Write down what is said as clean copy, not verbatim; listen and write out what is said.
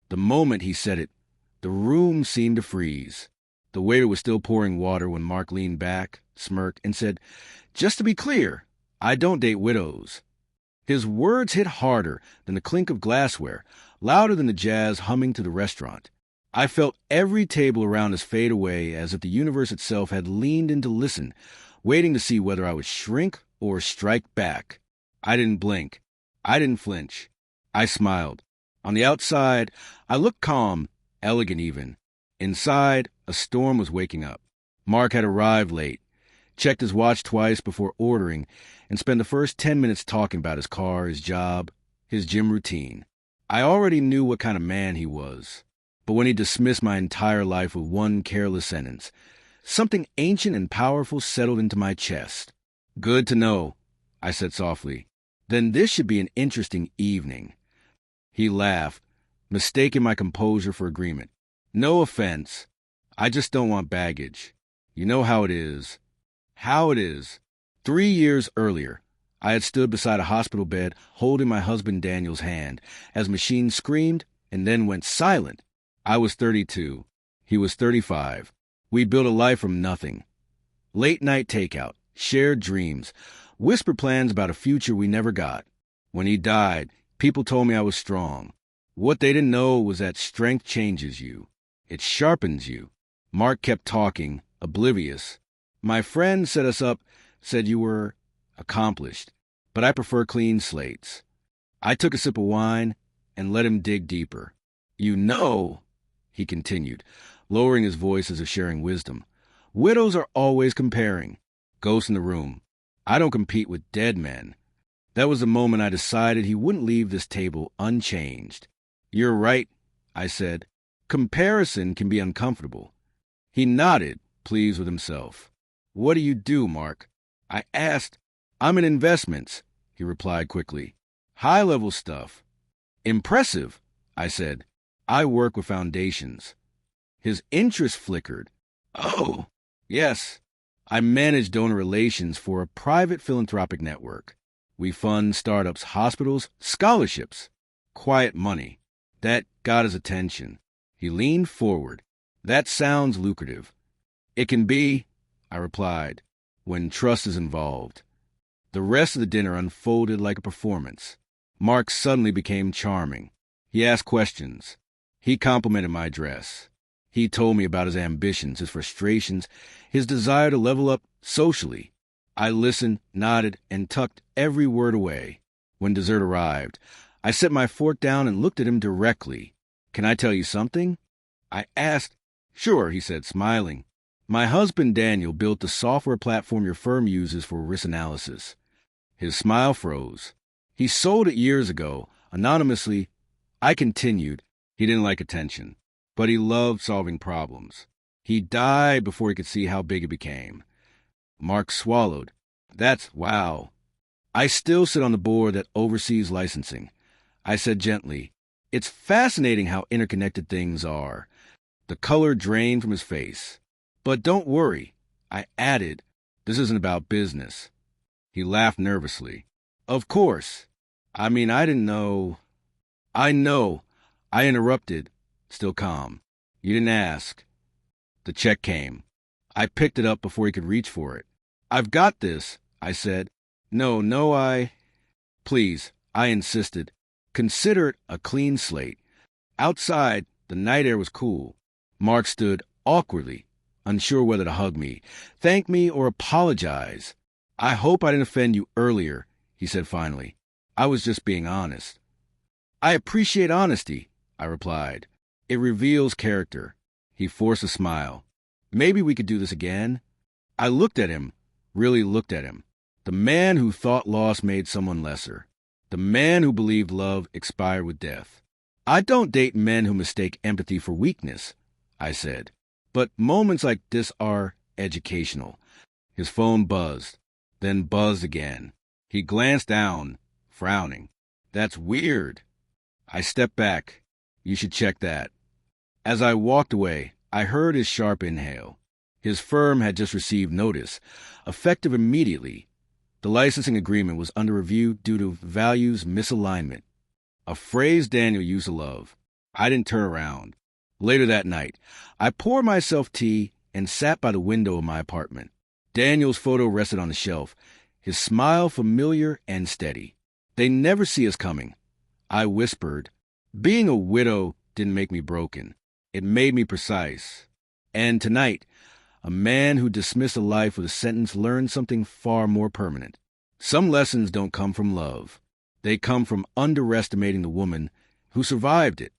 The moment he said it, the room seemed to freeze. The waiter was still pouring water when Mark leaned back, smirked, and said, "Just to be clear, I don't date widows." His words hit harder than the clink of glassware, louder than the jazz humming to the restaurant. I felt every table around us fade away as if the universe itself had leaned in to listen, waiting to see whether I would shrink or strike back. I didn't blink. I didn't flinch. I smiled. On the outside, I looked calm, elegant even. Inside, a storm was waking up. Mark had arrived late, checked his watch twice before ordering, and spent the first 10 minutes talking about his car, his job, his gym routine. I already knew what kind of man he was, but when he dismissed my entire life with one careless sentence, something ancient and powerful settled into my chest. "Good to know," I said softly. "Then this should be an interesting evening." He laughed, mistaking my composure for agreement. "No offense. I just don't want baggage. You know how it is." How it is. 3 years earlier, I had stood beside a hospital bed holding my husband Daniel's hand as machines screamed and then went silent. I was 32. He was 35. We built a life from nothing. Late-night takeout, shared dreams, whispered plans about a future we never got. When he died, people told me I was strong. What they didn't know was that strength changes you. It sharpens you. Mark kept talking, oblivious. "My friend set us up, said you were accomplished, but I prefer clean slates." I took a sip of wine and let him dig deeper. "You know," he continued, lowering his voice as if sharing wisdom, "widows are always comparing. Ghosts in the room. I don't compete with dead men." That was the moment I decided he wouldn't leave this table unchanged. "You're right," I said. "Comparison can be uncomfortable." He nodded, pleased with himself. "What do you do, Mark?" I asked. "I'm in investments," he replied quickly. "High-level stuff." "Impressive," I said. "I work with foundations." His interest flickered. "Oh, yes. I manage donor relations for a private philanthropic network. We fund startups, hospitals, scholarships. Quiet money." That got his attention. He leaned forward. "That sounds lucrative." "It can be," I replied, "when trust is involved." The rest of the dinner unfolded like a performance. Mark suddenly became charming. He asked questions. He complimented my dress. He told me about his ambitions, his frustrations, his desire to level up socially. I listened, nodded, and tucked every word away. When dessert arrived, I set my fork down and looked at him directly. "Can I tell you something?" I asked. "Sure," he said, smiling. "My husband Daniel built the software platform your firm uses for risk analysis." His smile froze. "He sold it years ago, anonymously." I continued. He didn't like attention, but he loved solving problems. He died before he could see how big it became. Mark swallowed. "That's wow." "I still sit on the board that oversees licensing." I said gently, "It's fascinating how interconnected things are." The color drained from his face. "But don't worry," I added, "this isn't about business." He laughed nervously. "Of course. I mean, I didn't know." "I know," I interrupted, still calm. "You didn't ask." The check came. I picked it up before he could reach for it. "I've got this," I said. No, Please," I insisted. "Consider it a clean slate." Outside, the night air was cool. Mark stood awkwardly, unsure whether to hug me, thank me, or apologize. "I hope I didn't offend you earlier," he said finally. "I was just being honest." "I appreciate honesty," I replied. "It reveals character." He forced a smile. "Maybe we could do this again." I looked at him, really looked at him. The man who thought loss made someone lesser. The man who believed love expired with death. "I don't date men who mistake empathy for weakness," I said. "But moments like this are educational." His phone buzzed, then buzzed again. He glanced down, frowning. "That's weird." I stepped back. "You should check that." As I walked away, I heard his sharp inhale. His firm had just received notice, effective immediately. The licensing agreement was under review due to values misalignment, a phrase Daniel used to love. I didn't turn around. Later that night, I poured myself tea and sat by the window of my apartment. Daniel's photo rested on the shelf, his smile familiar and steady. They never see us coming. I whispered. Being a widow didn't make me broken. It made me precise. And tonight, a man who dismissed a life with a sentence learned something far more permanent. Some lessons don't come from love. They come from underestimating the woman who survived it.